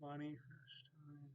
Money first time.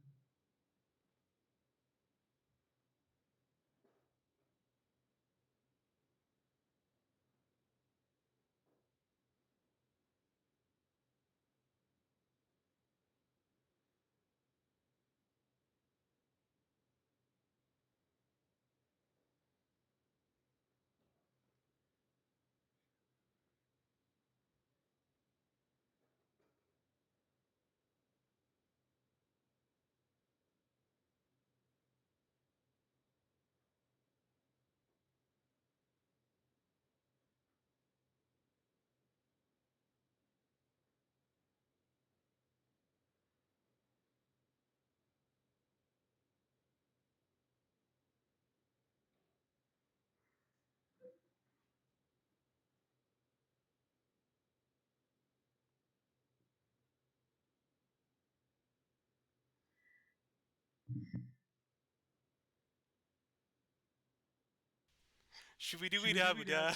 Shoo-be-doo-be-da-be-da.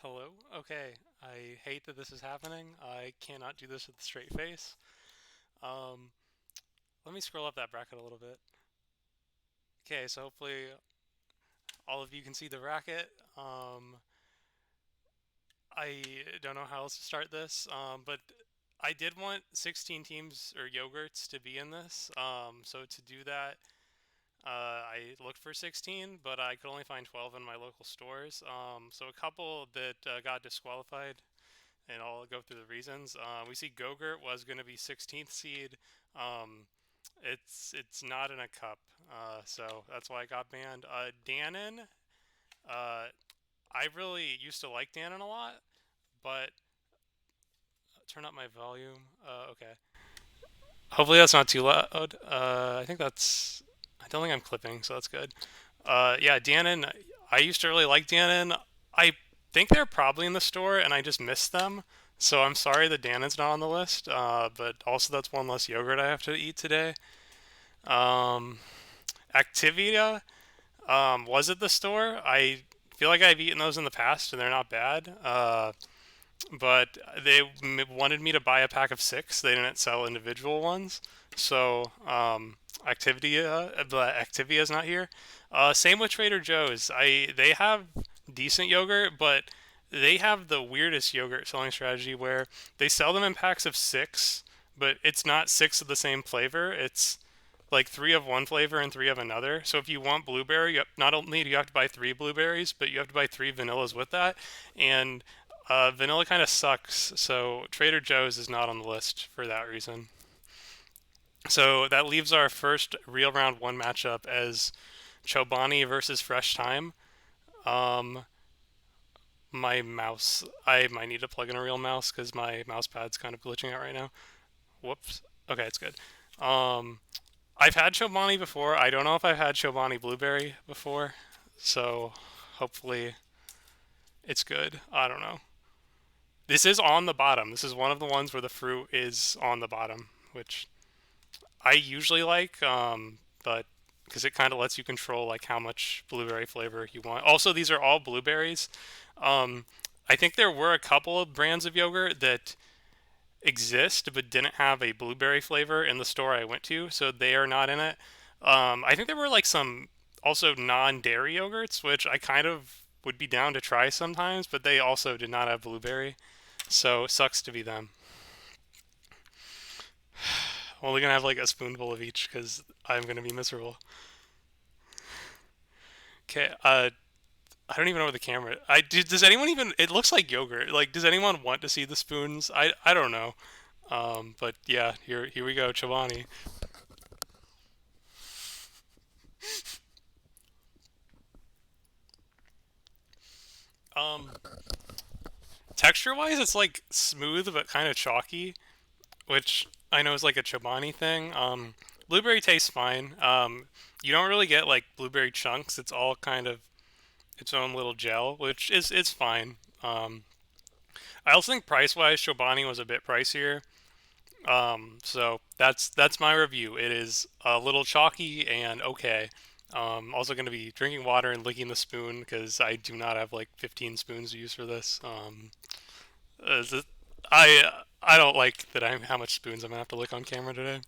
Hello? Okay, I hate that this is happening. I cannot do this with a straight face. Um, Let me scroll up that bracket a little bit. Okay, so hopefully all of you can see the bracket. I don't know how else to start this, but I did want 16 teams or yogurts to be in this. So to do that, I looked for 16, but I could only find 12 in my local stores. So a couple that got disqualified and I'll go through the reasons. We see Gogurt was going to be 16th seed. Um, it's not in a cup, so that's why I got banned. Dannon, uh, I really used to like Dannon a lot, but turn up my volume. Okay. Hopefully that's not too loud. I think that's. I don't think I'm clipping, so that's good. Yeah, Dannon. I used to really like Dannon. I think they're probably in the store, and I just missed them. So I'm sorry that Dannon's not on the list. But also that's one less yogurt I have to eat today. Um, Activia was at the store. I feel like I've eaten those in the past, and they're not bad. But they wanted me to buy a pack of six. They didn't sell individual ones, so Activia is not here. Same with Trader Joe's. They have decent yogurt, but they have the weirdest yogurt selling strategy where they sell them in packs of six, but it's not six of the same flavor. It's like three of one flavor and three of another. So if you want blueberry, not only do you have to buy three blueberries, but you have to buy three vanillas with that. And vanilla kind of sucks, so Trader Joe's is not on the list for that reason. So that leaves our first real round one matchup as Chobani versus Fresh Time. Um, my mouse, I might need to plug in a real mouse because my mouse pad's kind of glitching out right now. Whoops. Okay, it's good. Um, I've had Chobani before. I don't know if I've had Chobani Blueberry before, so hopefully it's good. I don't know. This is on the bottom. This is one of the ones where the fruit is on the bottom, which I usually like, but because it kind of lets you control like how much blueberry flavor you want. Also, these are all blueberries. Um, I think there were a couple of brands of yogurt that exist but didn't have a blueberry flavor in the store I went to, so they are not in it. I think there were like some also non-dairy yogurts, which I kind of would be down to try sometimes, but they also did not have blueberry. So it sucks to be them. I'm only gonna have like a spoonful of each because I'm gonna be miserable. Okay, I don't even know where the camera. Does anyone even? It looks like yogurt. Like, does anyone want to see the spoons? I don't know. But yeah, here we go, Chobani. Um, Texture wise, it's like smooth but kind of chalky, which I know is like a Chobani thing. Blueberry tastes fine. You don't really get like blueberry chunks. It's all kind of its own little gel, which is it's fine. I also think price wise, Chobani was a bit pricier. So that's my review. It is a little chalky and okay. Also going to be drinking water and licking the spoon because I do not have like 15 spoons to use for this. Uh, th- I don't like that I'm how much spoons I'm gonna have to lick on camera today.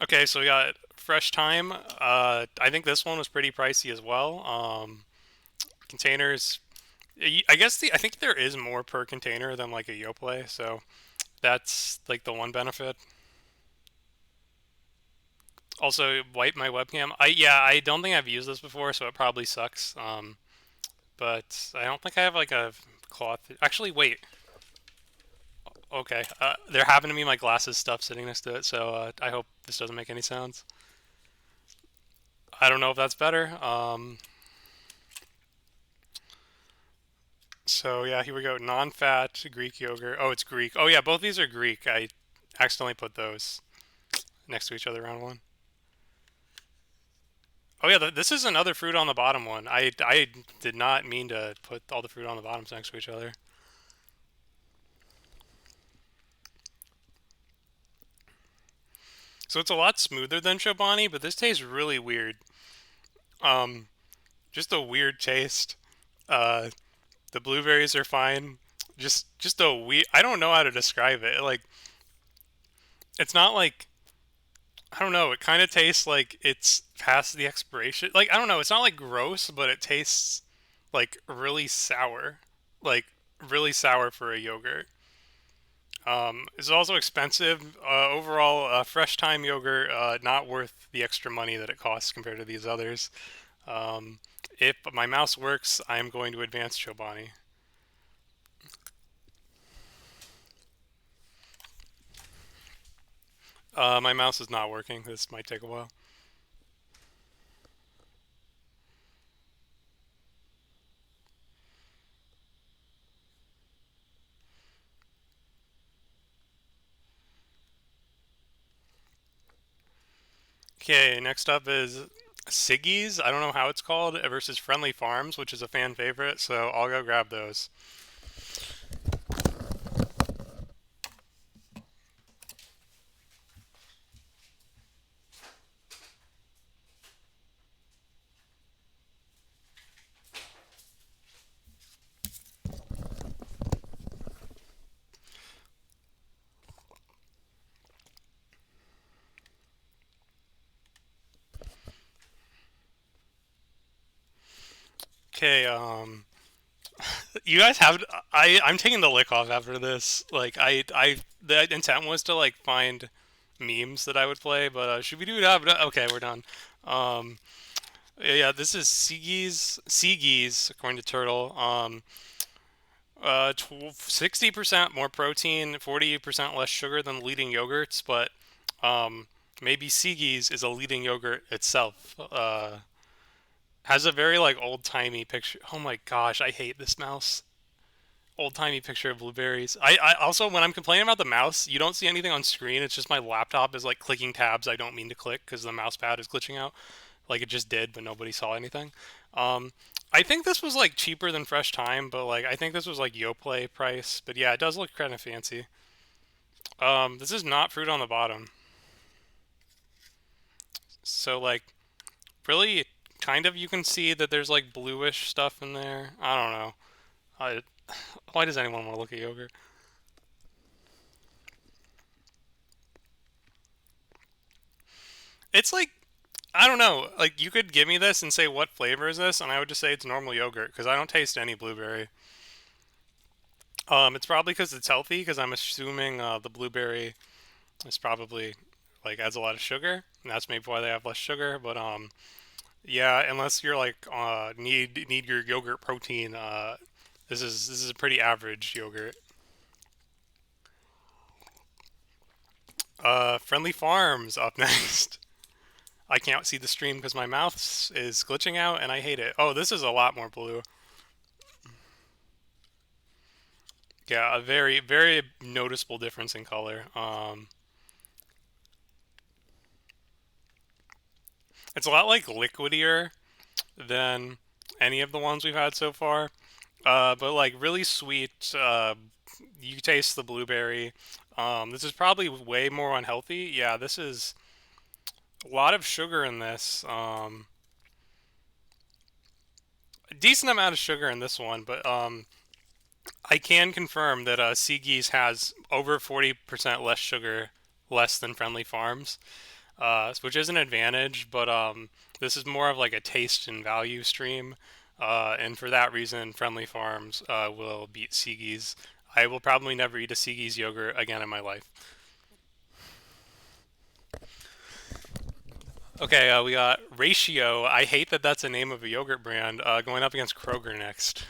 Okay, so we got Fresh Time. I think this one was pretty pricey as well. Containers. I guess I think there is more per container than like a Yoplait, so that's like the one benefit. Also, wipe my webcam. I don't think I've used this before, so it probably sucks. But I don't think I have like a cloth. Actually, wait. Okay. There happened to be my glasses stuff sitting next to it, so I hope this doesn't make any sounds. I don't know if that's better. So yeah, here we go. Non-fat Greek yogurt. Oh, it's Greek. Oh yeah, both these are Greek. I accidentally put those next to each other round one. Oh yeah, this is another fruit on the bottom one. I did not mean to put all the fruit on the bottoms next to each other. So it's a lot smoother than Chobani, but this tastes really weird. Um, just a weird taste. Uh, the blueberries are fine. Just a weird. I don't know how to describe it. Like it's not like I don't know. It kind of tastes like it's past the expiration. Like I don't know. It's not like gross, but it tastes like really sour. Like really sour for a yogurt. It's also expensive. Overall, fresh time yogurt not worth the extra money that it costs compared to these others. Um, if my mouse works, I am going to advance Chobani. My mouse is not working. This might take a while. Okay, next up is Siggy's. I don't know how it's called versus Friendly Farms, which is a fan favorite. So I'll go grab those. Okay, you guys have I'm taking the lick off after this. Like the intent was to like find memes that I would play, but should we do that? Okay, we're done. Um, yeah, this is Seagys according to Turtle. 60% more protein, 40% less sugar than leading yogurts, but um, maybe Seagys is a leading yogurt itself. Has a very like old timey picture. Oh my gosh, I hate this mouse. Old timey picture of blueberries. I also when I'm complaining about the mouse, you don't see anything on screen. It's just my laptop is like clicking tabs I don't mean to click because the mouse pad is glitching out. Like it just did, but nobody saw anything. Um, I think this was like cheaper than Fresh Time, but like I think this was like Yoplait price. But yeah, it does look kind of fancy. This is not fruit on the bottom, so like really, kind of you can see that there's like bluish stuff in there. I don't know. I, why does anyone want to look at yogurt? It's like I don't know. Like you could give me this and say what flavor is this, and I would just say it's normal yogurt because I don't taste any blueberry. It's probably because it's healthy because I'm assuming the blueberry is probably like adds a lot of sugar, and that's maybe why they have less sugar. But yeah, unless you're like need your yogurt protein, this is a pretty average yogurt. Friendly Farms up next. I can't see the stream because my mouth is glitching out and I hate it. Oh, this is a lot more blue. Yeah, a very, very noticeable difference in color. It's a lot like liquidier than any of the ones we've had so far. But like really sweet. You taste the blueberry. This is probably way more unhealthy. Yeah, this is a lot of sugar in this. A decent amount of sugar in this one, but I can confirm that Seagys has over 40% less sugar, less than Friendly Farms, which is an advantage. But this is more of like a taste and value stream, and for that reason, Friendly Farms will beat Seagys. I will probably never eat a Seagys yogurt again in my life. Okay, we got Ratio. I hate that that's a name of a yogurt brand. Going up against Kroger next.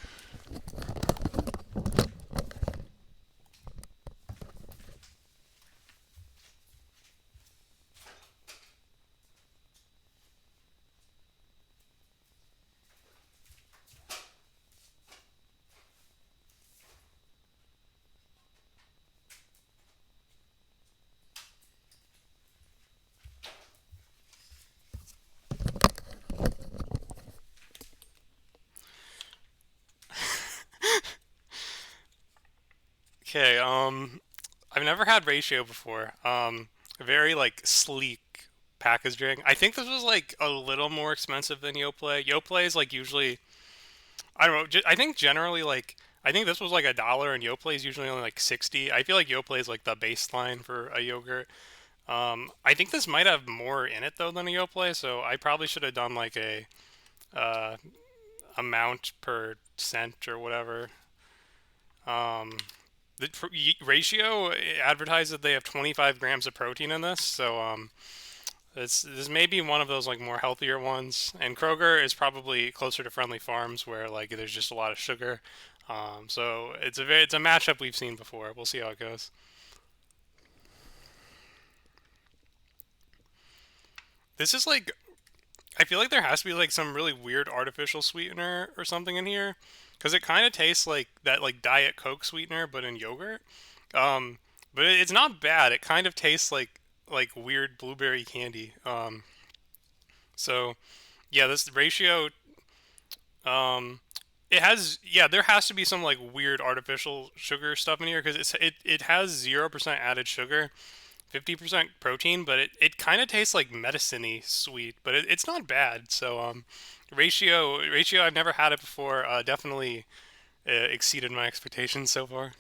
Okay, I've never had Ratio before. Very like sleek packaging. I think this was like a little more expensive than Yoplait. Yoplait is like usually, I don't know. I think generally like I think this was like $1 and Yoplait is usually only like 60. I feel like Yoplait is like the baseline for a yogurt. I think this might have more in it though than a Yoplait, so I probably should have done like a uh, amount per cent or whatever. Um, the ratio advertised that they have 25 grams of protein in this, so this may be one of those like more healthier ones. And Kroger is probably closer to Friendly Farms where like there's just a lot of sugar. So it's a matchup we've seen before. We'll see how it goes. This is like I feel like there has to be like some really weird artificial sweetener or something in here because it kind of tastes like that like Diet Coke sweetener but in yogurt. Um, but it's not bad. It kind of tastes like weird blueberry candy. So yeah, this ratio, um, it has yeah, there has to be some like weird artificial sugar stuff in here because it has 0% added sugar, 50% protein, but it kind of tastes like medicine-y sweet, but it's not bad. So ratio I've never had it before. Definitely exceeded my expectations so far.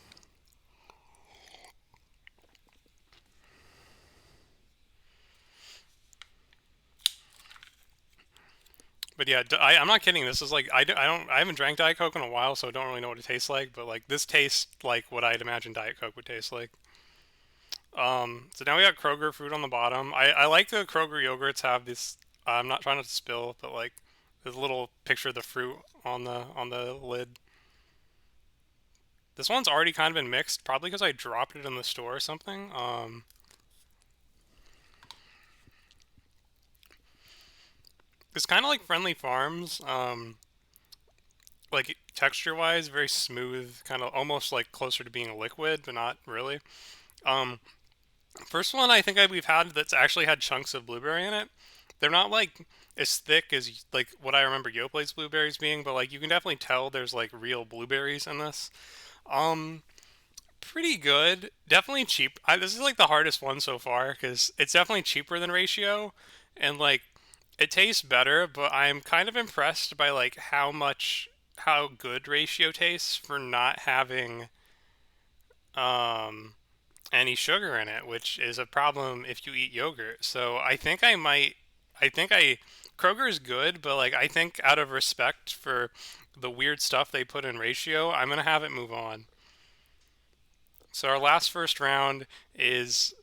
But yeah, I'm not kidding. This is like I haven't drank Diet Coke in a while, so I don't really know what it tastes like. But like this tastes like what I'd imagine Diet Coke would taste like. So now we got Kroger fruit on the bottom. I like the Kroger yogurts have this. I'm not trying not to spill, but like there's a little picture of the fruit on the lid. This one's already kind of been mixed, probably because I dropped it in the store or something. It's kind of like Friendly Farms. Like texture wise, very smooth, kind of almost like closer to being a liquid, but not really. Um, First one I think we've had that's actually had chunks of blueberry in it. They're not like as thick as like what I remember Yoplait blueberries being, but like you can definitely tell there's like real blueberries in this. Um, Pretty good. Definitely cheap. This is like the hardest one so far because it's definitely cheaper than Ratio, and like it tastes better. But I'm kind of impressed by like how good Ratio tastes for not having um any sugar in it, which is a problem if you eat yogurt. So I think I might. I think I Kroger is good, but like I think out of respect for the weird stuff they put in Ratio, I'm gonna have it move on. So our last first round is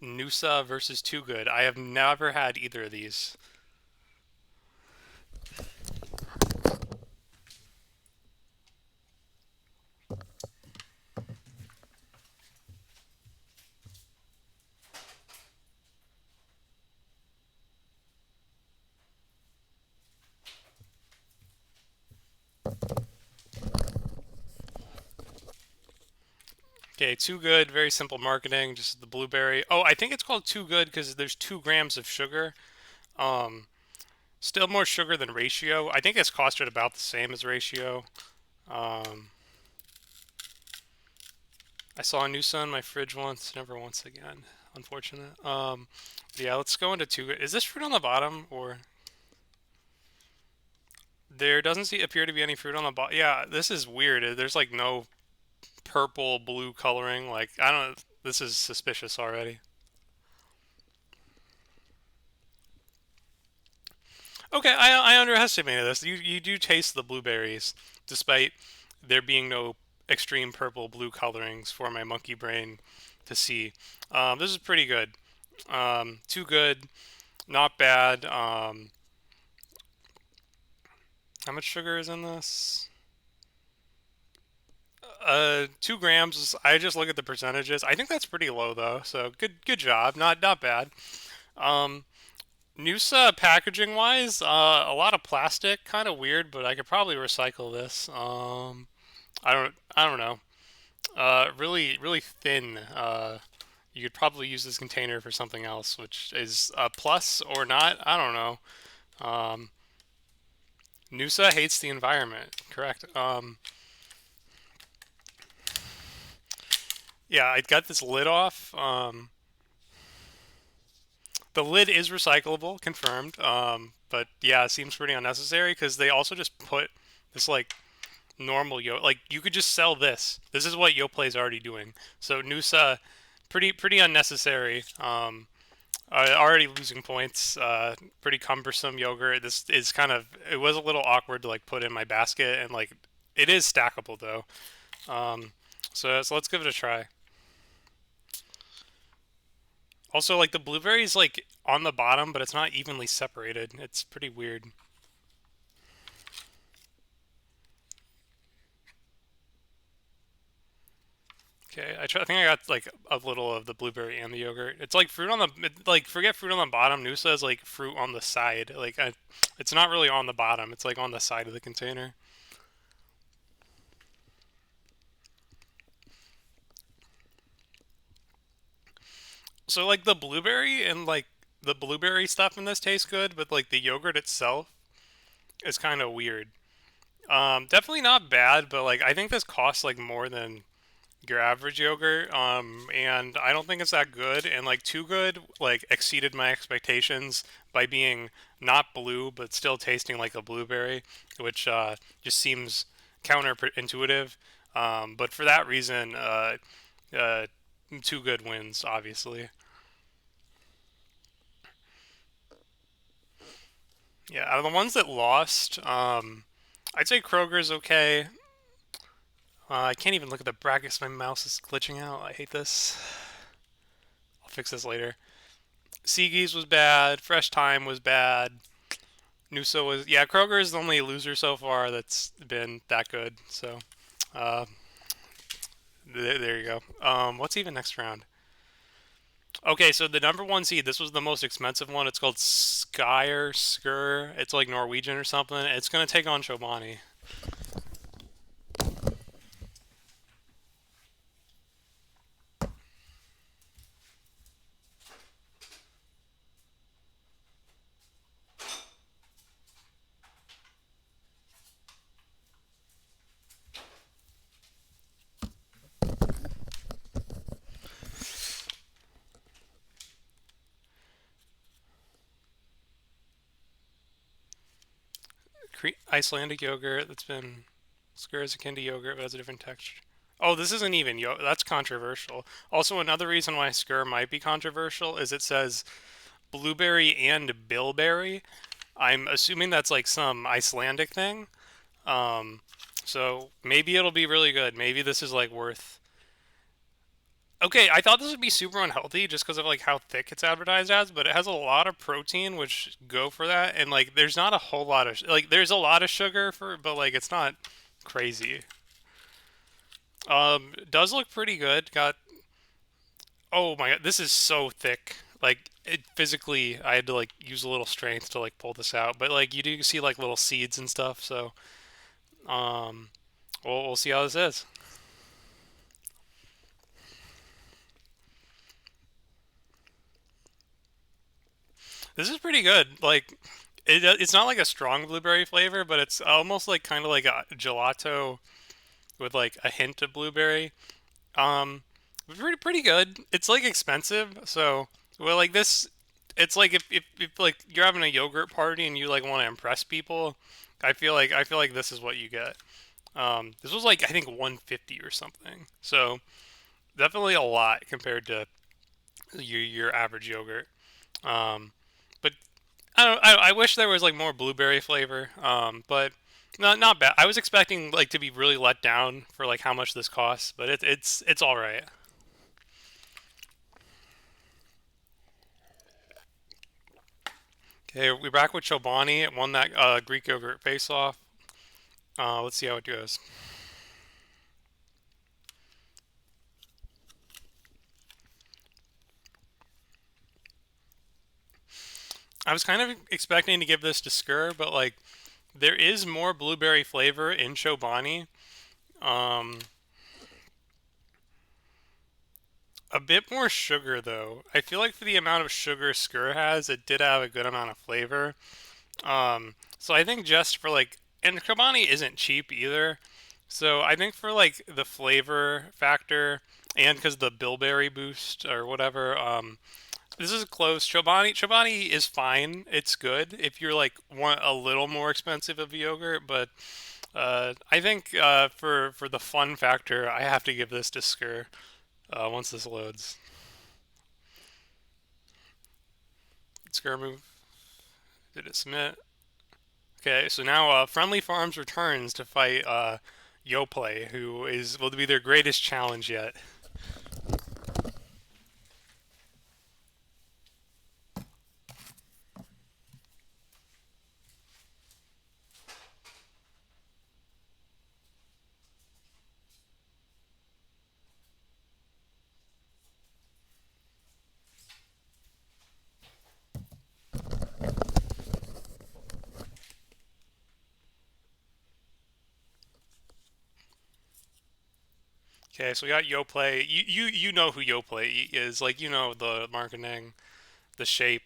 Noosa versus Too Good. I have never had either of these. Okay, Too Good, very simple marketing, just the blueberry. Oh, I think it's called Too Good because there's 2 grams of sugar. Um, Still more sugar than Ratio. I think it's costed about the same as Ratio. Um, I saw a Noosa in my fridge once, never once again. Unfortunate. Yeah, let's go into Too Good. Is this fruit on the bottom or there doesn't appear to be any fruit on the bottom? Yeah, this is weird. There's like no purple blue coloring. Like I don't. This is suspicious already. Okay, I underestimated this. You do taste the blueberries, despite there being no extreme purple blue colorings for my monkey brain to see. This is pretty good. Too good, not bad. How much sugar is in this? 2 grams. I just look at the percentages. I think that's pretty low though. So good job. Not bad. Um, Noosa packaging wise, a lot of plastic, kind of weird, but I could probably recycle this. I don't know. Really thin. You could probably use this container for something else, which is a plus or not. I don't know. Um, Noosa hates the environment. Correct. Yeah, I got this lid off. The lid is recyclable, confirmed. But yeah, it seems pretty unnecessary because they also just put this like normal Yo. Like you could just sell this. This is what Yoplait is already doing. So Noosa, pretty unnecessary. Already losing points. Pretty cumbersome yogurt. This is kind of. It was a little awkward to like put in my basket, and like it is stackable though. Um, so let's give it a try. Also, like the blueberries like on the bottom, but it's not evenly separated. It's pretty weird. Okay, I think I got like a little of the blueberry and the yogurt. It's like fruit on like forget fruit on the bottom. Noosa is like fruit on the side. It's not really on the bottom. It's like on the side of the container. So like the blueberry and like the blueberry stuff in this tastes good, but like the yogurt itself is kind of weird. Definitely not bad, but like I think this costs like more than your average yogurt. And I don't think it's that good. And like too good, like exceeded my expectations by being not blue, but still tasting like a blueberry, which just seems counterintuitive. But for that reason, uh, too good wins, obviously. Yeah, out of the ones that lost, I'd say Kroger's okay. I can't even look at the brackets. My mouse is glitching out. I hate this. I'll fix this later. Seagys was bad. Fresh Time was bad. Noosa was yeah. Kroger is the only loser so far that's been that good. So uh, there you go. What's even next round? Okay, so the number one seed. This was the most expensive one. It's called Skyer Skur. It's like Norwegian or something. It's gonna take on Chobani. Icelandic yogurt that's been Skur is akin to yogurt but has a different texture. Oh, this isn't even That's controversial. Also, another reason why Skur might be controversial is it says blueberry and bilberry. I'm assuming that's like some Icelandic thing. Um, so maybe it'll be really good. Maybe this is like worth. Okay, I thought this would be super unhealthy just because of like how thick it's advertised as, but it has a lot of protein, which go for that, and like there's not a whole lot of like there's a lot of sugar for, but like it's not crazy. Does look pretty good. Got oh my god, this is so thick. Like it physically, I had to like use a little strength to like pull this out, but like you do see like little seeds and stuff. So um, we'll see how this is. This is pretty good. Like it's not like a strong blueberry flavor, but it's almost like kind of like a gelato with like a hint of blueberry. Um, pretty good. It's like expensive, so well like this. It's like if like you're having a yogurt party and you like want to impress people, I feel like this is what you get. This was like I think 150 or something. So definitely a lot compared to your average yogurt. Um, but I don't. I wish there was like more blueberry flavor. But not bad. I was expecting like to be really let down for like how much this costs, but it's all right. Okay, we're back with Chobani. It won that Greek yogurt face off. Let's see how it goes. I was kind of expecting to give this to Skur, but like there is more blueberry flavor in Chobani. Um, a bit more sugar though. I feel like for the amount of sugar Skur has, it did have a good amount of flavor. So I think just for like, and Chobani isn't cheap either. So I think for like the flavor factor and because the bilberry boost or whatever, This is close. Chobani is fine. It's good if you're like want a little more expensive of a yogurt, but I think for the fun factor, I have to give this to Skyr once this loads. Skyr move. Did it submit? Okay, so now Friendly Farms returns to fight Yoplay, who is will be their greatest challenge yet. Okay, so we got Yoplay. You know who Yoplay is, like you know the marketing, the shape.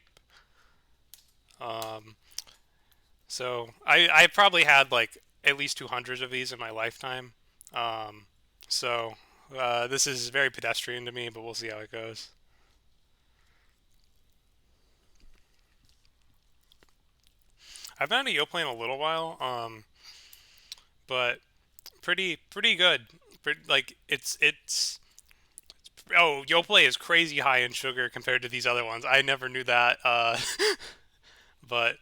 Um, so I probably had like at least 200 of these in my lifetime. Um, so this is very pedestrian to me, but we'll see how it goes. I've been on a Yoplay in a little while, but pretty good. Like it's oh, Yoplait is crazy high in sugar compared to these other ones. I never knew that. But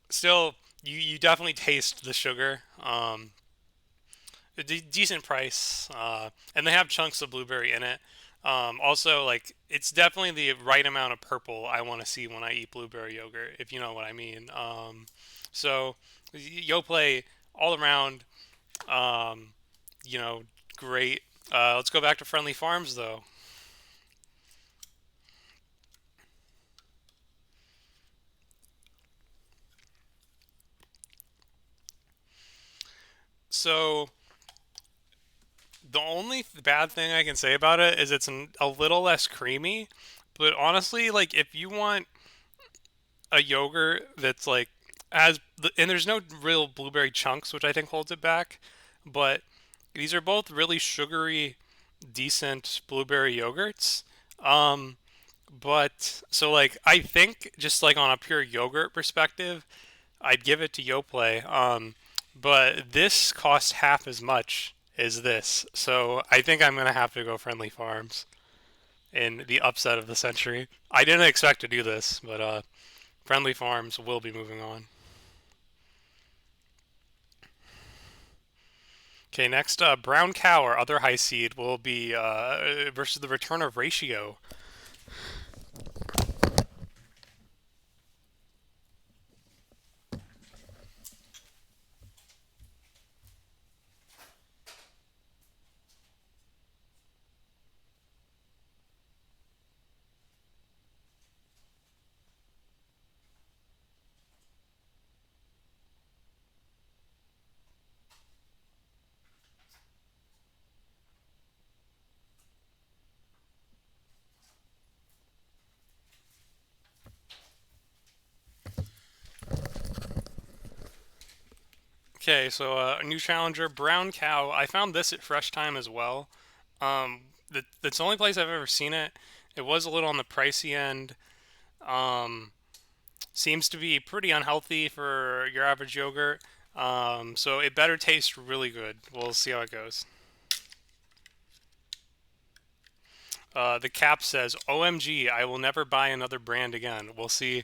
still, you definitely taste the sugar. A decent price, and they have chunks of blueberry in it. Also, like it's definitely the right amount of purple I want to see when I eat blueberry yogurt, if you know what I mean. So Yoplait all around, um, you know, great. Let's go back to Friendly Farms though. So the only bad thing I can say about it is it's a little less creamy. But honestly, like if you want a yogurt that's like and there's no real blueberry chunks, which I think holds it back. But these are both really sugary, decent blueberry yogurts. Um, but so like I think just like on a pure yogurt perspective, I'd give it to Yoplait. But this costs half as much as this, so I think I'm gonna have to go Friendly Farms in the upset of the century. I didn't expect to do this, but Friendly Farms will be moving on. Okay, next, Brown Cow, our other high seed, will be versus the return of Ratio. Okay, so a new challenger, Brown Cow. I found this at Fresh Time as well. That's the only place I've ever seen it. It was a little on the pricey end. Um, Seems to be pretty unhealthy for your average yogurt. So it better taste really good. We'll see how it goes. The cap says, "OMG, I will never buy another brand again." We'll see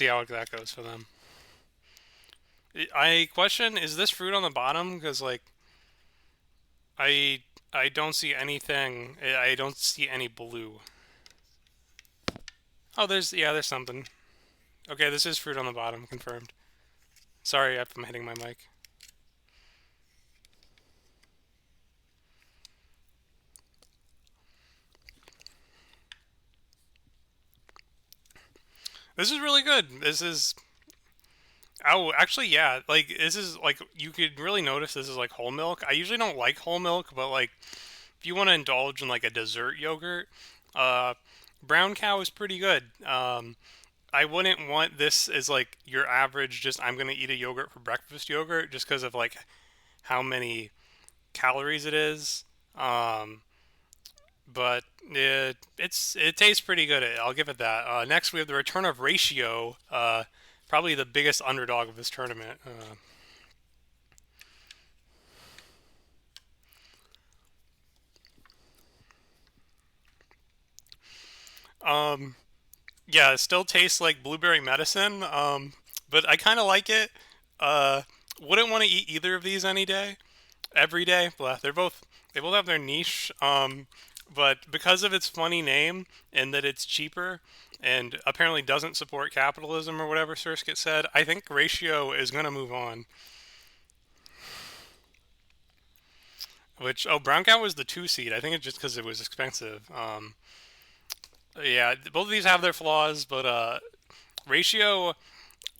how that goes for them. I question: is this fruit on the bottom? Because like I I don't see anything. I don't see any blue. Oh, there's something. Okay, this is fruit on the bottom, confirmed. Sorry if I'm hitting my mic. This is really good. This is oh, actually, yeah. Like this is like you could really notice this is like whole milk. I usually don't like whole milk, but like if you want to indulge in like a dessert yogurt, uh, brown cow is pretty good. I wouldn't want this as like your average. Just I'm gonna eat a yogurt for breakfast yogurt, just because of like how many calories it is. Um, but it tastes pretty good. I'll give it that. Next, we have the return of Ratio, probably the biggest underdog of this tournament. Um, yeah, it still tastes like blueberry medicine, but I kind of like it. Uh, wouldn't want to eat either of these any day, every day. Blah. They both have their niche. But because of its funny name and that it's cheaper and apparently doesn't support capitalism or whatever Surskit said, I think Ratio is gonna move on. Which Brown Cow was the 2 seed. I think it's just because it was expensive. Yeah, both of these have their flaws, but Ratio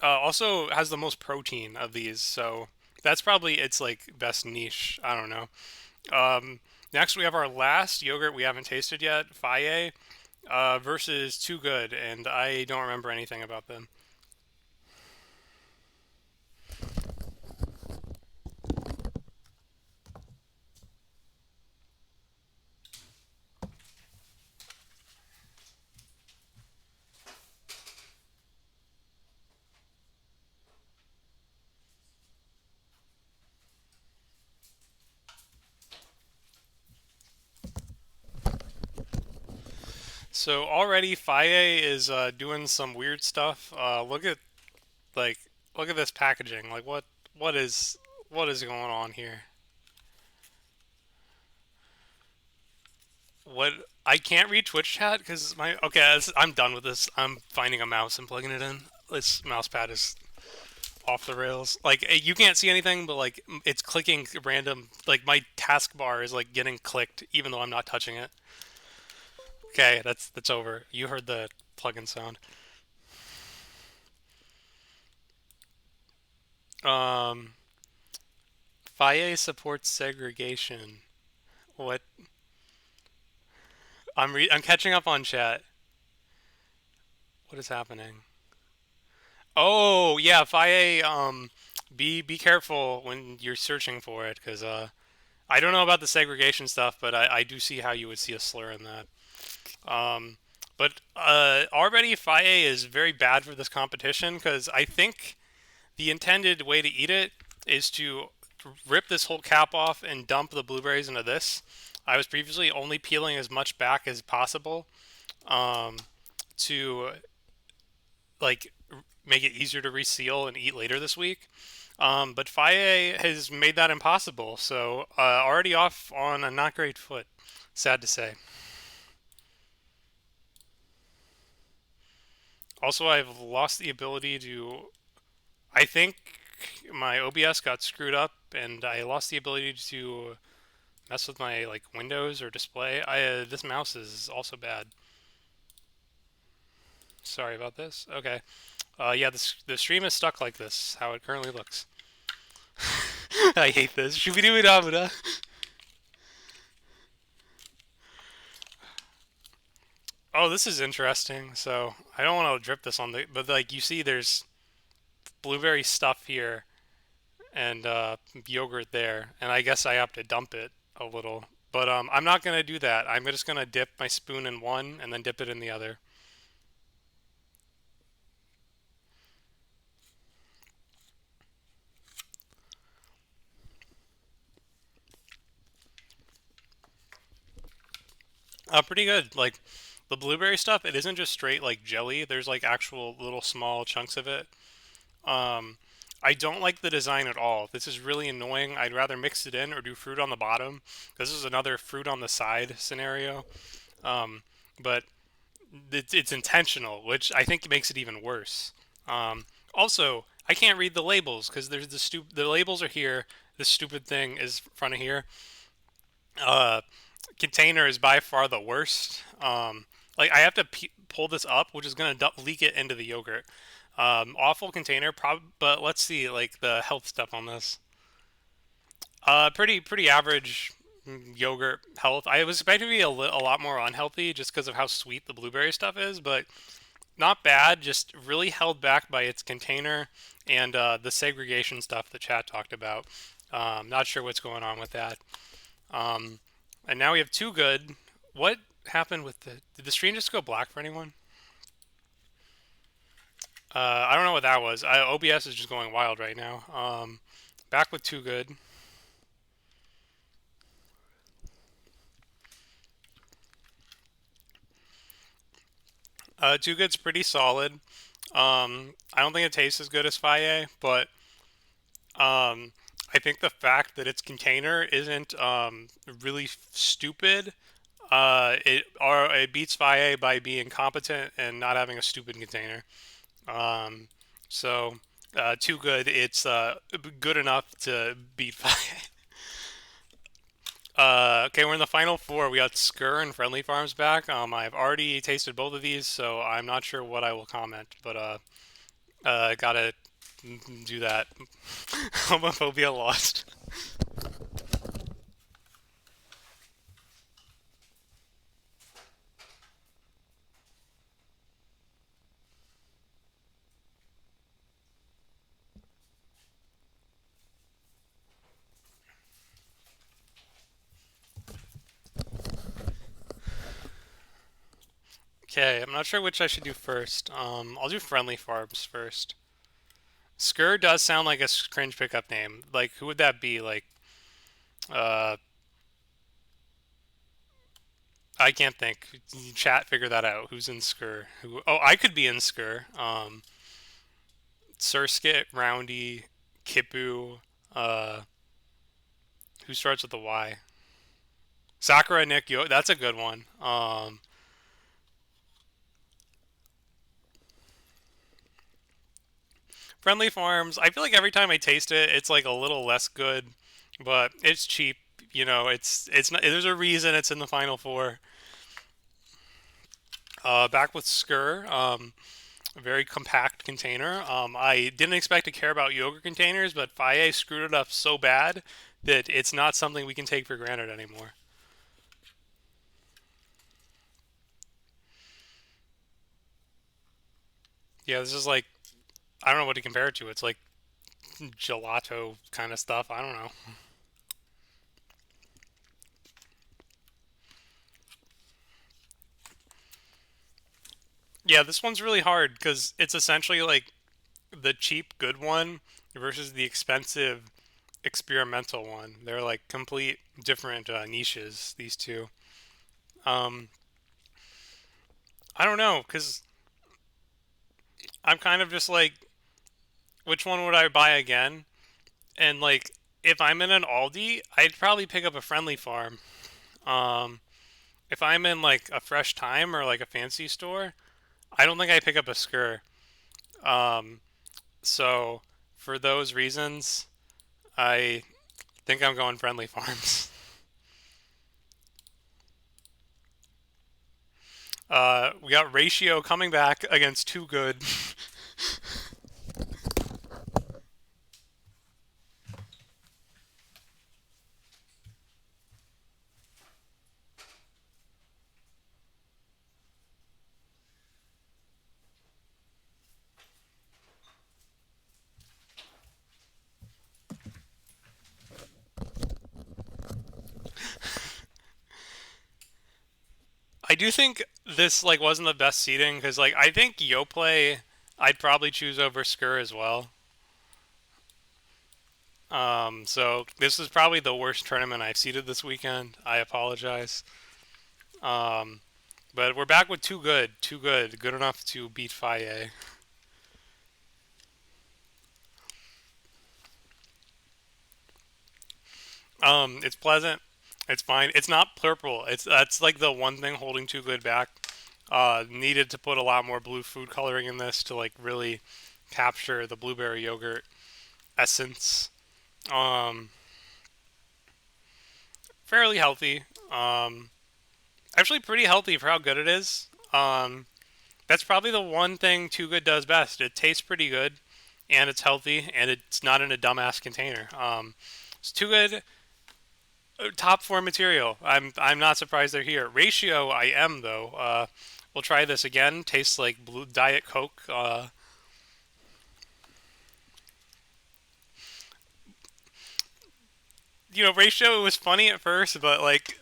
also has the most protein of these, so that's probably its like best niche. I don't know. Next, we have our last yogurt we haven't tasted yet, Faye, versus Too Good, and I don't remember anything about them. So already Faye is doing some weird stuff. Like look at this packaging. Like what is what is going on here? What I can't read Twitch chat because my okay. I'm done with this. I'm finding a mouse and plugging it in. This mouse pad is off the rails. Like you can't see anything, but like it's clicking random. Like my taskbar is like getting clicked, even though I'm not touching it. Okay, that's over. You heard the plugin sound. Um, Faye supports segregation. What? I'm catching up on chat. What is happening? Oh yeah, Faye. Be careful when you're searching for it, because I don't know about the segregation stuff, but I do see how you would see a slur in that. Um, but already Faye is very bad for this competition because I think the intended way to eat it is to rip this whole cap off and dump the blueberries into this. I was previously only peeling as much back as possible um, to like make it easier to reseal and eat later this week. But Faye has made that impossible, so already off on a not great foot. Sad to say. Also, I've lost the ability to. I think my OBS got screwed up, and I lost the ability to mess with my like windows or display. I This mouse is also bad. Sorry about this. Okay. Yeah, the stream is stuck like this. How it currently looks. I hate this. Should we do it, Amida? Oh, this is interesting. So I don't want to drip this on the, but like you see, there's blueberry stuff here and yogurt there, and I guess I have to dump it a little. But I'm not gonna do that. I'm just gonna dip my spoon in one and then dip it in the other. Pretty good. Like the blueberry stuff, it isn't just straight like jelly. There's like actual little small chunks of it. Um, I don't like the design at all. This is really annoying. I'd rather mix it in or do fruit on the bottom. This is another fruit on the side scenario. Um, but it's intentional, which I think makes it even worse. Also, I can't read the labels because there's the labels are here. This stupid thing is in front of here. Uh, Container is by far the worst. Like I have to pull this up, which is gonna leak it into the yogurt. Awful container, but let's see like the health stuff on this. Pretty average yogurt health. I was expecting to be a lot more unhealthy just because of how sweet the blueberry stuff is, but not bad. Just really held back by its container and the segregation stuff the chat talked about. Not sure what's going on with that. Um, and now we have Too Good, What happened with the? Did the stream just go black for anyone? I don't know what that was. OBS is just going wild right now. Back with Too Good. Too Good's pretty solid. I don't think it tastes as good as Faye, but I think the fact that its container isn't really stupid, it beats Faye by being competent and not having a stupid container. Um, so Too Good, it's good enough to beat Faye. Okay, we're in the final four. We got Skur and Friendly Farms back. I've already tasted both of these, so I'm not sure what I will comment, but gotta do that. Homophobia lost. Okay, I'm not sure which I should do first. I'll do Friendly Farms first. Skur does sound like a cringe pickup name. Like, who would that be? Like, uh, I can't think. Chat, figure that out. Who's in Skur? Who? Oh, I could be in Skur. Surskit, Roundy, Kipu. Uh, who starts with a Y? Sakura, Nick, Yo. That's a good one. Friendly Farms. I feel like every time I taste it, it's like a little less good, but it's cheap. You know, it's not. There's a reason it's in the final four. Back with Skur. A very compact container. I didn't expect to care about yogurt containers, but Faye screwed it up so bad that it's not something we can take for granted anymore. Yeah, this is like I don't know what to compare it to. It's like gelato kind of stuff. I don't know. Yeah, this one's really hard because it's essentially like the cheap good one versus the expensive experimental one. They're like complete different niches. These two. Um, I don't know because I'm kind of just like, which one would I buy again? And like, if I'm in an Aldi, I'd probably pick up a Friendly Farm. Um, if I'm in like a Fresh Time or like a fancy store, I don't think I pick up a Skur. Um, so for those reasons, I think I'm going Friendly Farms. We got Ratio coming back against Too Good. I do think this like wasn't the best seating because like I think Yoplay I'd probably choose over Skur as well. So this is probably the worst tournament I've seeded this weekend. I apologize. Um, but we're back with Too Good, Too Good, good enough to beat Faye. It's pleasant. It's fine. It's not purple. It's that's like the one thing holding Too Good back. Needed to put a lot more blue food coloring in this to like really capture the blueberry yogurt essence. Um, Fairly healthy. Um, Actually pretty healthy for how good it is. That's probably the one thing Too Good does best. It tastes pretty good, and it's healthy, and it's not in a dumbass container. It's Too Good. Top four material. I'm not surprised they're here. Ratio, I am though. We'll try this again. Tastes like blue Diet Coke. Ratio it was funny at first, but like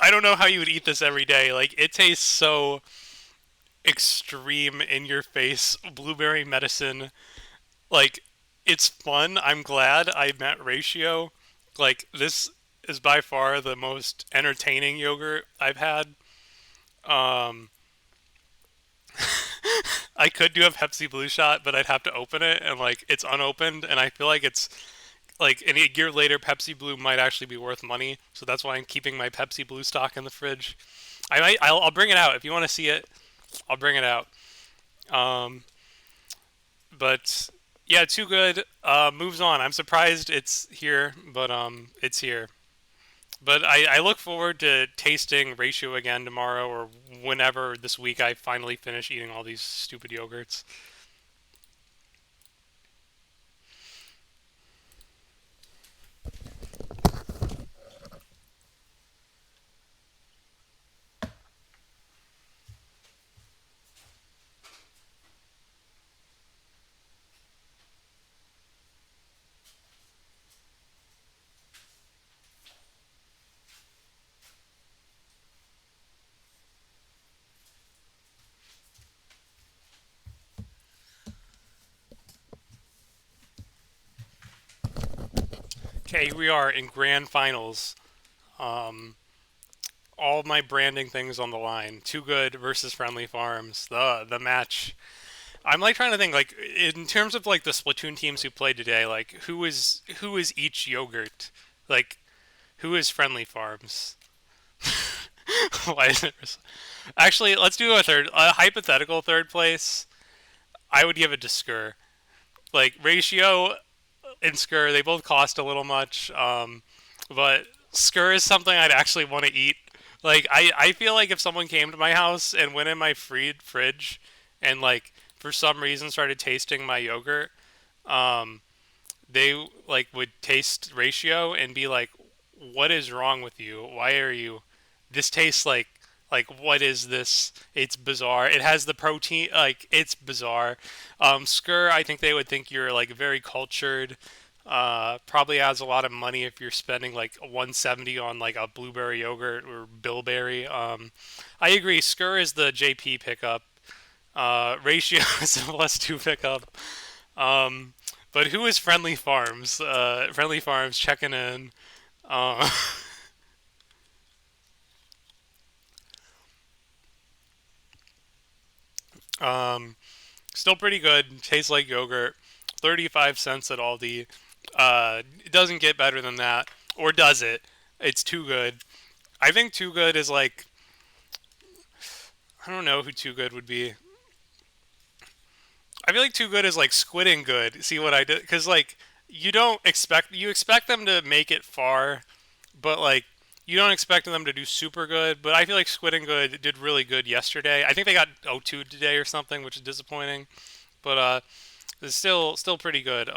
I don't know how you would eat this every day. Like it tastes so extreme in your face blueberry medicine. Like it's fun. I'm glad I met Ratio. Like this is by far the most entertaining yogurt I've had. Um, I could do a Pepsi Blue shot, but I'd have to open it, and like it's unopened, and I feel like it's like and a year later Pepsi Blue might actually be worth money. So that's why I'm keeping my Pepsi Blue stock in the fridge. I'll bring it out if you want to see it. I'll bring it out. Um, but yeah, too good. Moves on. I'm surprised it's here, but it's here. But I look forward to tasting Ratio again tomorrow or whenever this week I finally finish eating all these stupid yogurts. Okay, here we are in grand finals. Um, all my branding things on the line. Too Good versus Friendly Farms. The match. I'm like trying to think like in terms of like the Splatoon teams who played today. Like who is each yogurt? Like who is Friendly Farms? Why is it? Actually, let's do a hypothetical third place. I would give it to Skur. Like Ratio and Skur, they both cost a little much. But Skur is something I'd actually want to eat. Like I feel like if someone came to my house and went in my free fridge and like for some reason started tasting my yogurt, um, they like would taste Ratio and be like, "What is wrong with you? Why are you? This tastes like what is this? It's bizarre. It has the protein like it's bizarre." Skur, I think they would think you're like very cultured. Probably adds a lot of money if you're spending like 170 on like a blueberry yogurt or bilberry. I agree. Skur is the JP pickup. Ratio is a +2 pickup. Um, but who is Friendly Farms? Friendly Farms checking in. Uh, um, Still pretty good. Tastes like yogurt. 35 cents at Aldi. It doesn't get better than that, or does it? It's Too Good. I think Too Good is like I don't know who Too Good would be. I feel like Too Good is like Squid and Good. See what I did? Because like you expect them to make it far, but like you don't expect them to do super good. But I feel like Squid and Good did really good yesterday. I think they got 0-2 today or something, which is disappointing. But it's still pretty good.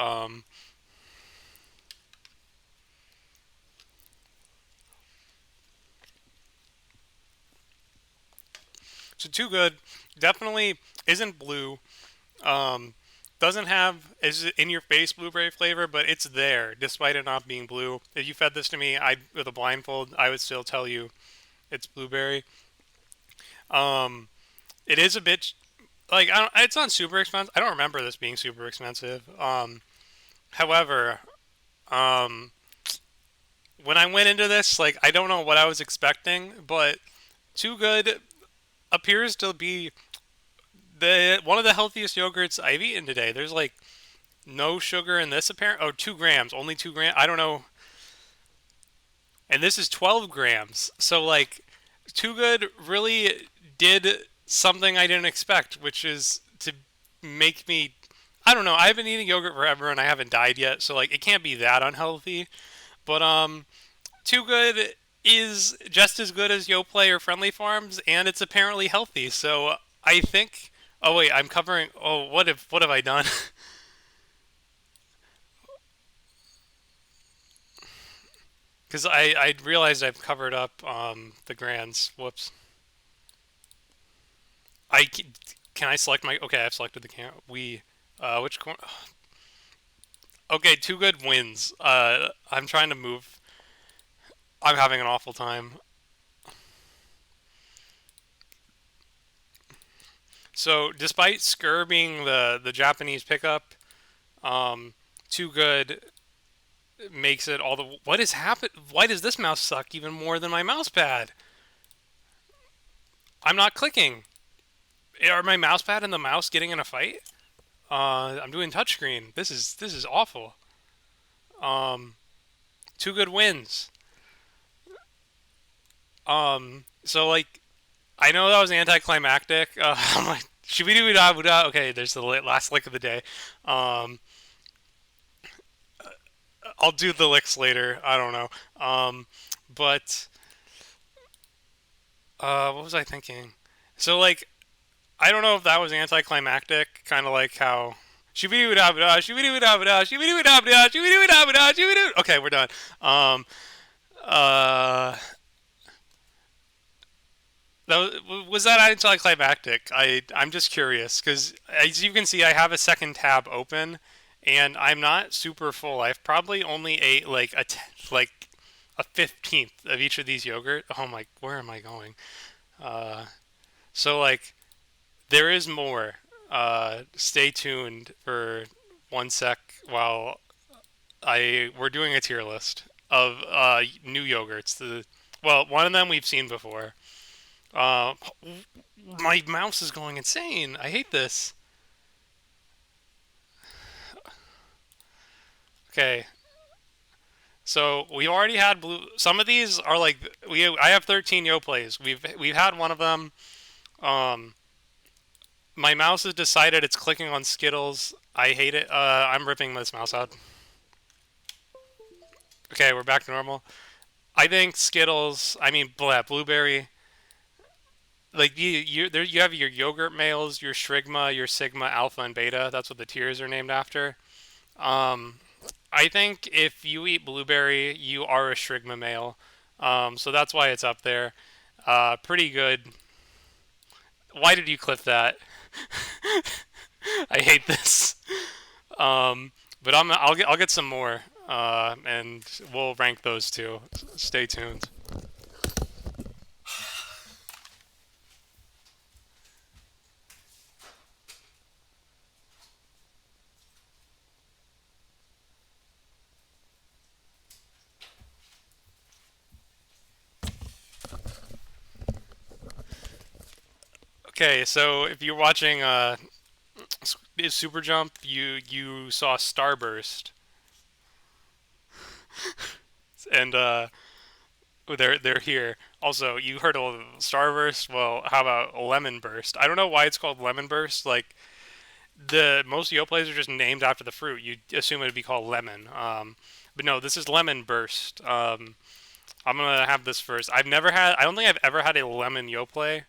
So Too Good definitely isn't blue. Um, doesn't have is in your face blueberry flavor, but it's there despite it not being blue. If you fed this to me, I with a blindfold, I would still tell you it's blueberry. Um, it is a bit like it's not super expensive. I don't remember this being super expensive. However, um, when I went into this, like I don't know what I was expecting, but Too Good appears to be the one of the healthiest yogurts I've eaten today. There's like no sugar in this apparent. Oh, 2 grams, only 2 grams. I don't know. And this is 12 grams. So like, Too Good really did something I didn't expect, which is to make me. I don't know. I've been eating yogurt forever and I haven't died yet, so like it can't be that unhealthy. But Too Good is just as good as Yoplait or Friendly Farms, and it's apparently healthy. So I think. Oh wait, I'm covering. Oh, what have I done? Because I realized I've covered up the grands. Whoops. I can I select my? Okay, I've selected the can. Which corner? Okay, Too Good wins. I'm trying to move. I'm having an awful time. So despite Skur being the Japanese pickup, um, Too Good makes it all the. What is happen? Why does this mouse suck even more than my mouse pad? I'm not clicking. Are my mouse pad and the mouse getting in a fight? I'm doing touchscreen. This is awful. Um, Too Good wins. So like I know that was anticlimactic. I'm like shibidi da. Okay, there's the last lick of the day. Um, I'll do the licks later. I don't know. But what was I thinking? So like I don't know if that was anticlimactic, kind of like how. Shibidi da da, shibidi da da, shibidi da da, shibidi da da, shibidi. Okay, we're done. Um, uh, that was that anticlimactic? I'm just curious because as you can see, I have a second tab open, and I'm not super full. I've probably only ate like like a 15th of each of these yogurt. Oh my, where am I going? Uh, so like there is more. Stay tuned for 1 sec while I we're doing a tier list of new yogurts. Well, one of them we've seen before. Uh, my mouse is going insane. I hate this. Okay, so we already had blue. Some of these are like we. I have 13 Yoplays. We've had one of them. Um, my mouse has decided it's clicking on Skittles. I hate it. I'm ripping this mouse out. Okay, we're back to normal. I think Skittles. I mean, blueberry. Like you have your yogurt males, your Shrigma, your Sigma, Alpha, and Beta. That's what the tiers are named after. Um, I think if you eat blueberry, you are a Shrigma male. So that's why it's up there. Pretty good. Why did you clip that? I hate this. Um, but I'll get some more, and we'll rank those two. Stay tuned. Okay, so if you're watching Super Jump, you saw Starburst, and they're here. Also, you heard of Starburst. Well, how about Lemon Burst? I don't know why it's called Lemon Burst. Like the most Yoplays are just named after the fruit. You assume it'd be called lemon. But no, this is Lemon Burst. I'm gonna have this first. I've never had. I don't think I've ever had a lemon Yoplay.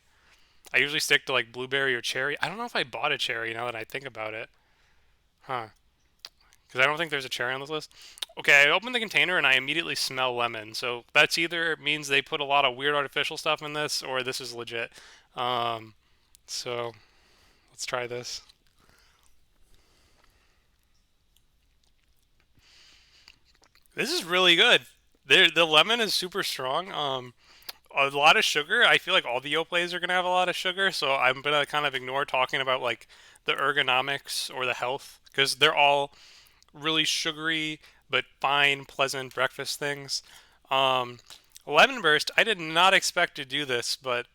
I usually stick to like blueberry or cherry. I don't know if I bought a cherry now that I think about it. Huh? Because I don't think there's a cherry on this list. Okay, I open the container and I immediately smell lemon. So that's either means they put a lot of weird artificial stuff in this, or this is legit. Um, so let's try this. This is really good. The lemon is super strong. A lot of sugar. I feel like all the Yoplays are gonna have a lot of sugar, so I'm gonna kind of ignore talking about like the ergonomics or the health because they're all really sugary but fine, pleasant breakfast things. Um, Lemon Burst. I did not expect to do this, but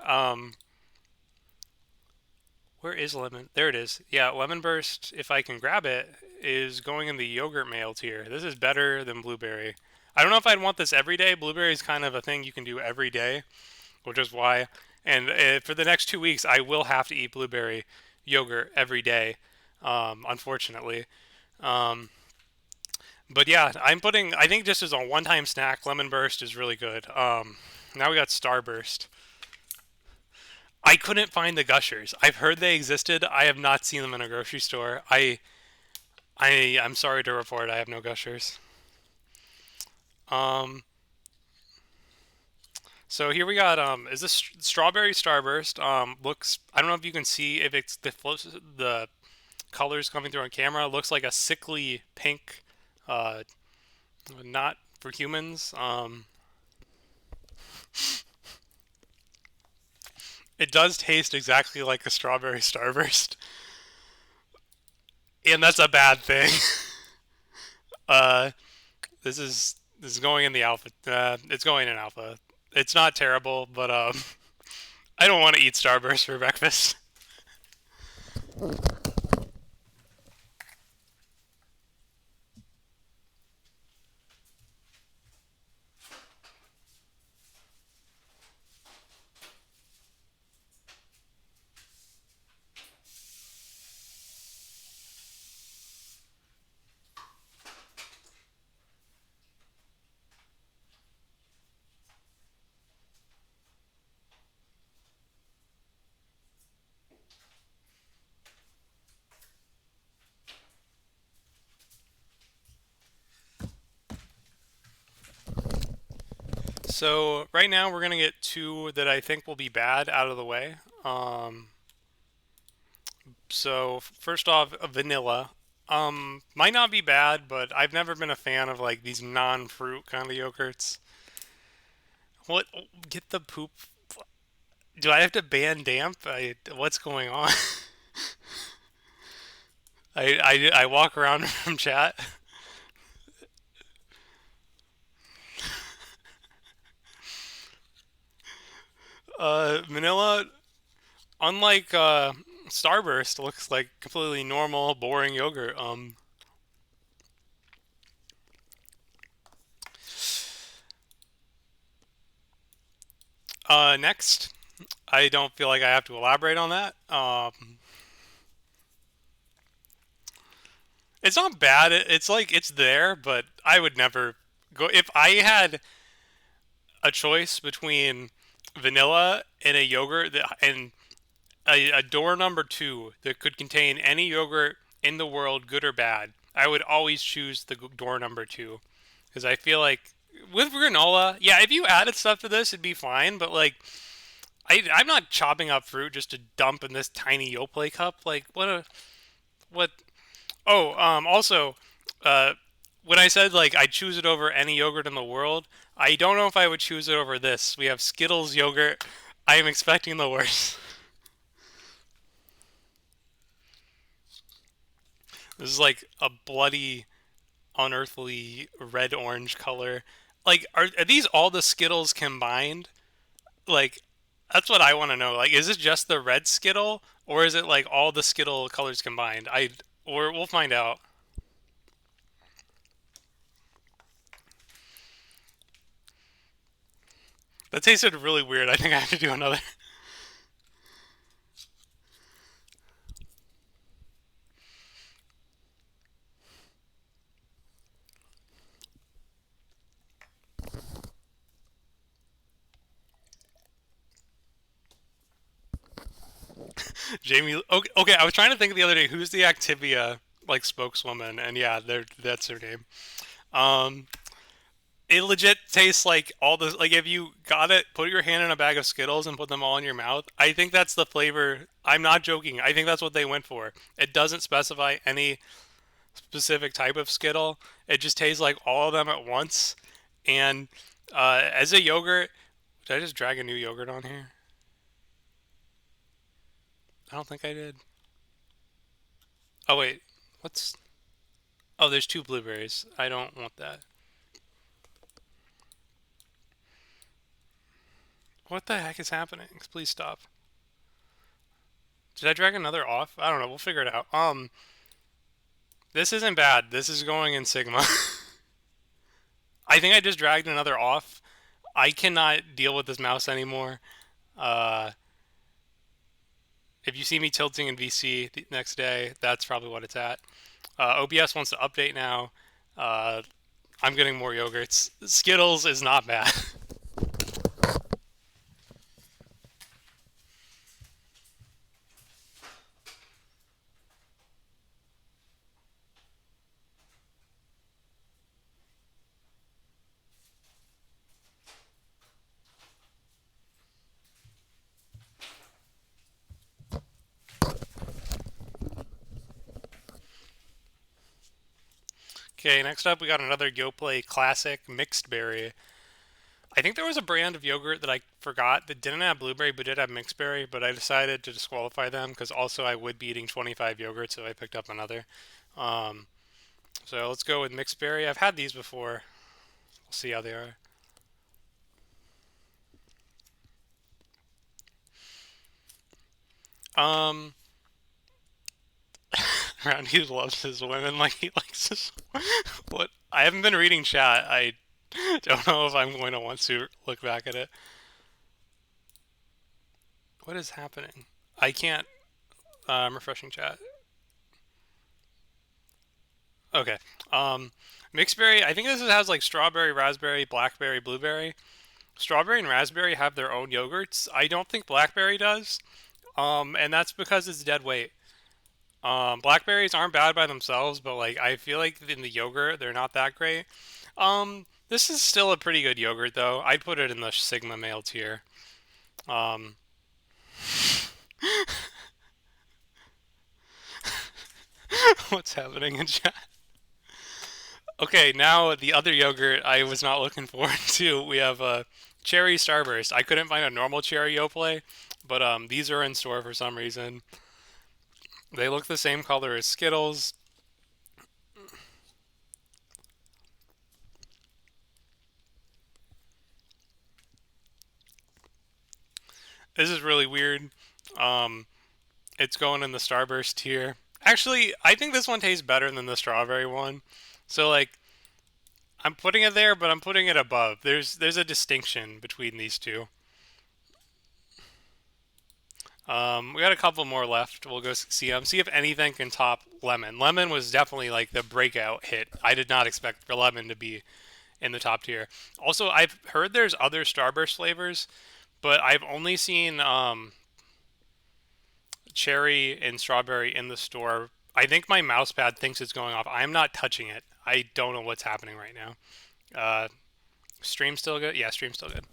um, where is lemon? There it is. Yeah, Lemon Burst. If I can grab it, is going in the yogurt mail tier. This is better than blueberry. I don't know if I'd want this every day. Blueberry is kind of a thing you can do every day, which is why. And for the next 2 weeks, I will have to eat blueberry yogurt every day, unfortunately. Um, but yeah, I'm putting. I think just as a one-time snack, Lemon Burst is really good. Now we got Starburst. I couldn't find the Gushers. I've heard they existed. I have not seen them in a grocery store. I'm sorry to report I have no Gushers. Um, so here we got is this strawberry starburst? Looks I don't know if you can see if it's the colors coming through on camera. It looks like a sickly pink, uh, not for humans. It does taste exactly like a strawberry starburst, and that's a bad thing. Uh, this is going in the alpha. It's going in alpha. It's not terrible, but I don't want to eat starburst for breakfast. So right now we're gonna get two that I think will be bad out of the way. So first off, vanilla. Might not be bad, but I've never been a fan of like these non-fruit kind of yogurts. What? Get the poop. Do I have to ban damp? What's going on? I walk around from chat. Vanilla, unlike Starburst, looks like completely normal, boring yogurt. Next, I don't feel like I have to elaborate on that. It's not bad. It's like it's there, but I would never go if I had a choice between vanilla and a yogurt and a door number two that could contain any yogurt in the world, good or bad. I would always choose the door number two because I feel like with granola, yeah, if you added stuff to this, it'd be fine. But like, I'm not chopping up fruit just to dump in this tiny Yoplait cup. Like, what? Oh, also, uh, when I said like I'd choose it over any yogurt in the world, I don't know if I would choose it over this. We have Skittles yogurt. I am expecting the worst. This is like a bloody, unearthly red orange color. Like, are these all the Skittles combined? Like, that's what I want to know. Like, is it just the red Skittle, or is it like all the Skittle colors combined? Or we'll find out. That tasted really weird. I think I have to do another. Jamie. Okay, okay, I was trying to think the other day who's the Activia like spokeswoman, and yeah, that's her name. Um, it legit tastes like all the like if you got it, put your hand in a bag of Skittles and put them all in your mouth. I think that's the flavor. I'm not joking. I think that's what they went for. It doesn't specify any specific type of Skittle. It just tastes like all of them at once. And as a yogurt, did I just drag a new yogurt on here? I don't think I did. Oh wait, what's? Oh, there's two blueberries. I don't want that. What the heck is happening? Please stop. Did I drag another off? I don't know. We'll figure it out. This isn't bad. This is going in Sigma. I think I just dragged another off. I cannot deal with this mouse anymore. Uh, if you see me tilting in VC the next day, that's probably what it's at. OBS wants to update now. Uh, I'm getting more yogurts. Skittles is not bad. Okay, next up we got another Yoplait Classic Mixed Berry. I think there was a brand of yogurt that I forgot that didn't have blueberry but did have mixed berry, but I decided to disqualify them because also I would be eating 25 yogurts, so I picked up another. Um, so let's go with mixed berry. I've had these before. We'll see how they are. Um, Roundy loves his women like he likes his. What? I haven't been reading chat. I don't know if I'm going to want to look back at it. What is happening? I can't. I'm refreshing chat. Okay. Um, Mixed berry. I think this has like strawberry, raspberry, blackberry, blueberry. Strawberry and raspberry have their own yogurts. I don't think blackberry does. And that's because it's dead weight. Blackberries aren't bad by themselves, but like I feel like in the yogurt they're not that great. This is still a pretty good yogurt though. I'd put it in the Sigma male tier. Um, what's happening in chat? Okay, now the other yogurt I was not looking forward to. We have cherry Starburst. I couldn't find a normal cherry Yoplait, but these are in store for some reason. They look the same color as Skittles. This is really weird. Um, it's going in the Starburst tier. Actually, I think this one tastes better than the strawberry one. So like, I'm putting it there, but I'm putting it above. There's a distinction between these two. We got a couple more left. We'll go see them. See if anything can top lemon. Lemon was definitely like the breakout hit. I did not expect for lemon to be in the top tier. Also, I've heard there's other Starburst flavors, but I've only seen cherry and strawberry in the store. I think my mouse pad thinks it's going off. I'm not touching it. I don't know what's happening right now. Uh, Stream still good? Yeah, stream still good.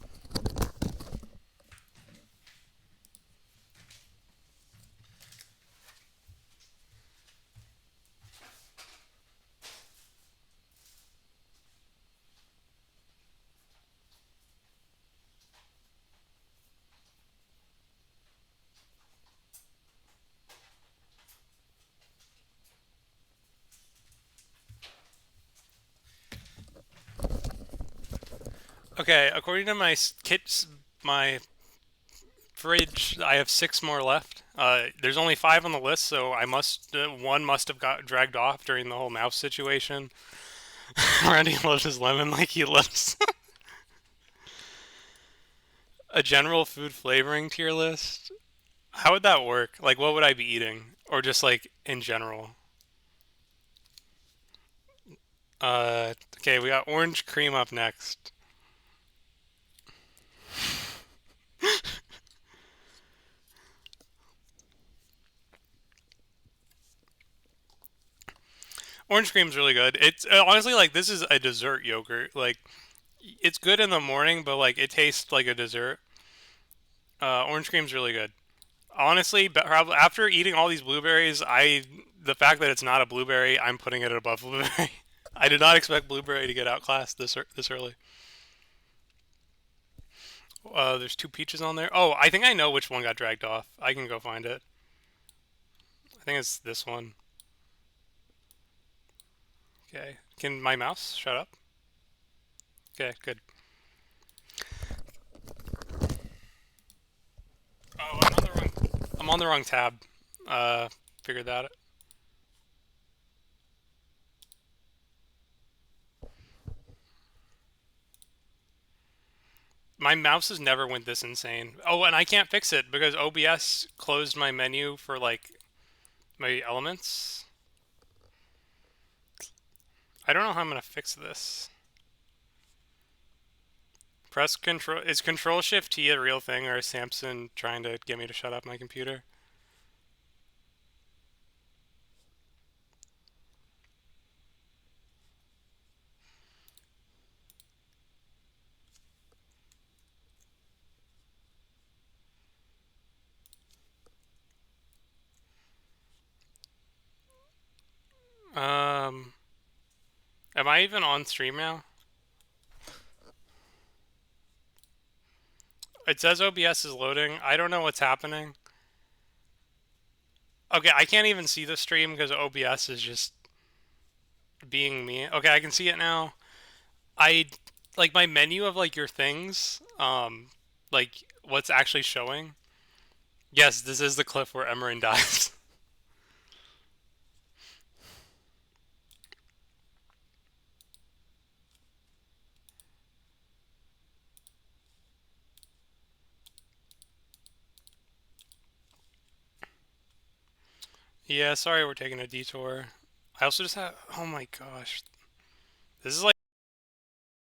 Okay, according to my kits, my fridge, I have six more left. There's only five on the list, so I must one must have got dragged off during the whole mouse situation. Randy loves his lemon like he loves a general food flavoring tier list. How would that work? Like, what would I be eating, or just like in general? Okay, we got orange cream up next. Orange cream's really good. It's honestly like this is a dessert yogurt. Like, it's good in the morning, but like it tastes like a dessert. Orange cream's really good. Honestly, but probably after eating all these blueberries, the fact that it's not a blueberry, I'm putting it above blueberry. I did not expect blueberry to get outclassed this early. There's two peaches on there. Oh, I think I know which one got dragged off. I can go find it. I think it's this one. Okay. Can my mouse shut up? Okay, good. Oh, I'm on the wrong tab. Uh, Figured that. My mouse has never went this insane. Oh, and I can't fix it because OBS closed my menu for like my elements. I don't know how I'm gonna fix this. Press control. Is Control Shift T a real thing, or is Samson trying to get me to shut up my computer? Um, am I even on stream now? It says OBS is loading. I don't know what's happening. Okay, I can't even see the stream because OBS is just being me. Okay, I can see it now. I like my menu of like your things, like what's actually showing. Yes, this is the cliff where Emerin dies. Yeah, sorry we're taking a detour. I also just have. Oh my gosh, this is like